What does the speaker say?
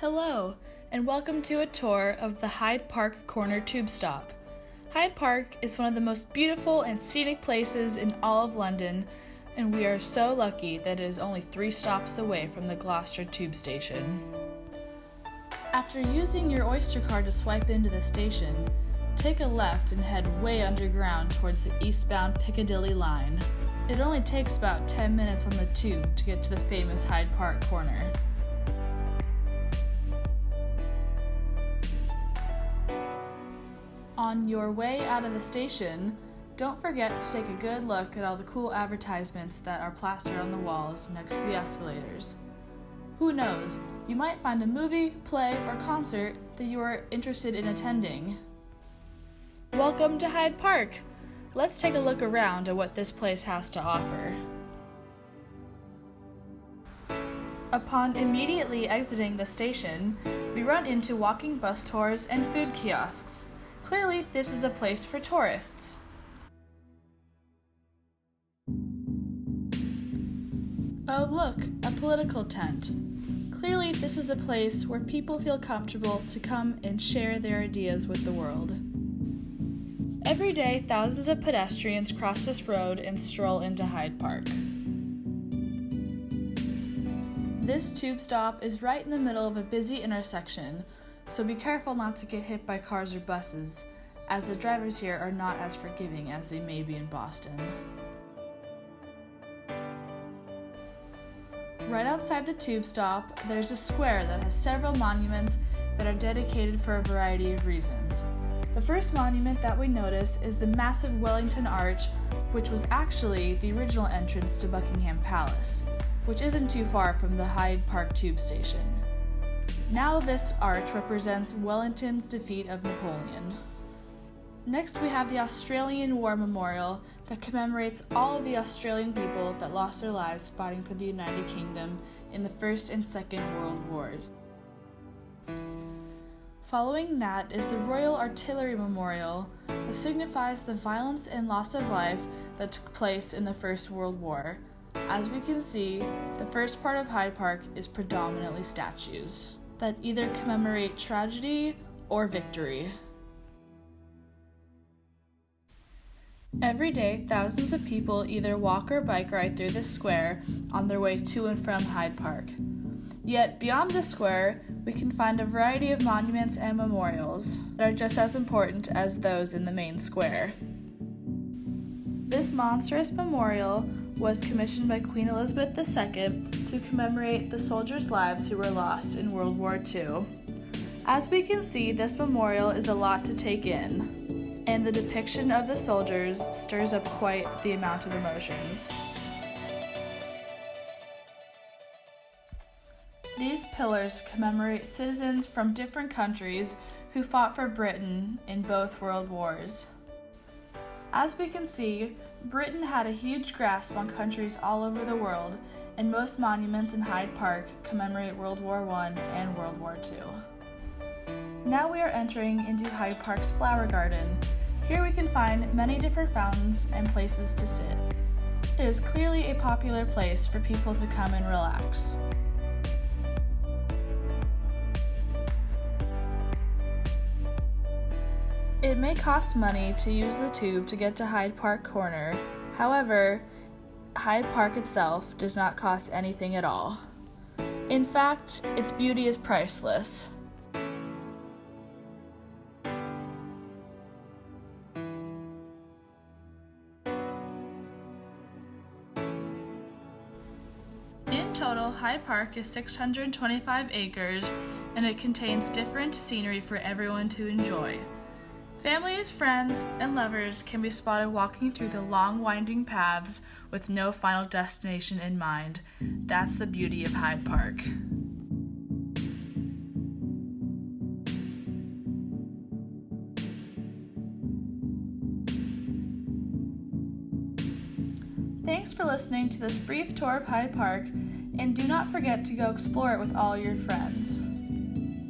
Hello, and welcome to a tour of the Hyde Park Corner Tube Stop. Hyde Park is one of the most beautiful and scenic places in all of London, and we are so lucky that it is only 3 stops away from the Gloucester Tube Station. After using your Oyster card to swipe into the station, take a left and head way underground towards the eastbound Piccadilly line. It only takes about 10 minutes on the tube to get to the famous Hyde Park corner. On your way out of the station, don't forget to take a good look at all the cool advertisements that are plastered on the walls next to the escalators. Who knows, you might find a movie, play, or concert that you are interested in attending. Welcome to Hyde Park! Let's take a look around at what this place has to offer. Upon immediately exiting the station, we run into walking bus tours and food kiosks. Clearly, this is a place for tourists. Oh look, a political tent. Clearly, this is a place where people feel comfortable to come and share their ideas with the world. Every day, thousands of pedestrians cross this road and stroll into Hyde Park. This tube stop is right in the middle of a busy intersection, so be careful not to get hit by cars or buses, as the drivers here are not as forgiving as they may be in Boston. Right outside the tube stop, there's a square that has several monuments that are dedicated for a variety of reasons. The first monument that we notice is the massive Wellington Arch, which was actually the original entrance to Buckingham Palace, which isn't too far from the Hyde Park tube station. Now this arch represents Wellington's defeat of Napoleon. Next we have the Australian War Memorial that commemorates all of the Australian people that lost their lives fighting for the United Kingdom in the First and Second World Wars. Following that is the Royal Artillery Memorial that signifies the violence and loss of life that took place in the First World War. As we can see, the first part of Hyde Park is predominantly statues that either commemorate tragedy or victory. Every day, thousands of people either walk or bike ride through this square on their way to and from Hyde Park. Yet, beyond the square, we can find a variety of monuments and memorials that are just as important as those in the main square. This monstrous memorial was commissioned by Queen Elizabeth II to commemorate the soldiers' lives who were lost in World War II. As we can see, this memorial is a lot to take in, and the depiction of the soldiers stirs up quite the amount of emotions. These pillars commemorate citizens from different countries who fought for Britain in both World Wars. As we can see, Britain had a huge grasp on countries all over the world, and most monuments in Hyde Park commemorate World War I and World War II. Now we are entering into Hyde Park's flower garden. Here we can find many different fountains and places to sit. It is clearly a popular place for people to come and relax. It may cost money to use the tube to get to Hyde Park Corner. However, Hyde Park itself does not cost anything at all. In fact, its beauty is priceless. In total, Hyde Park is 625 acres, and it contains different scenery for everyone to enjoy. Families, friends, and lovers can be spotted walking through the long winding paths with no final destination in mind. That's the beauty of Hyde Park. Thanks for listening to this brief tour of Hyde Park, and do not forget to go explore it with all your friends.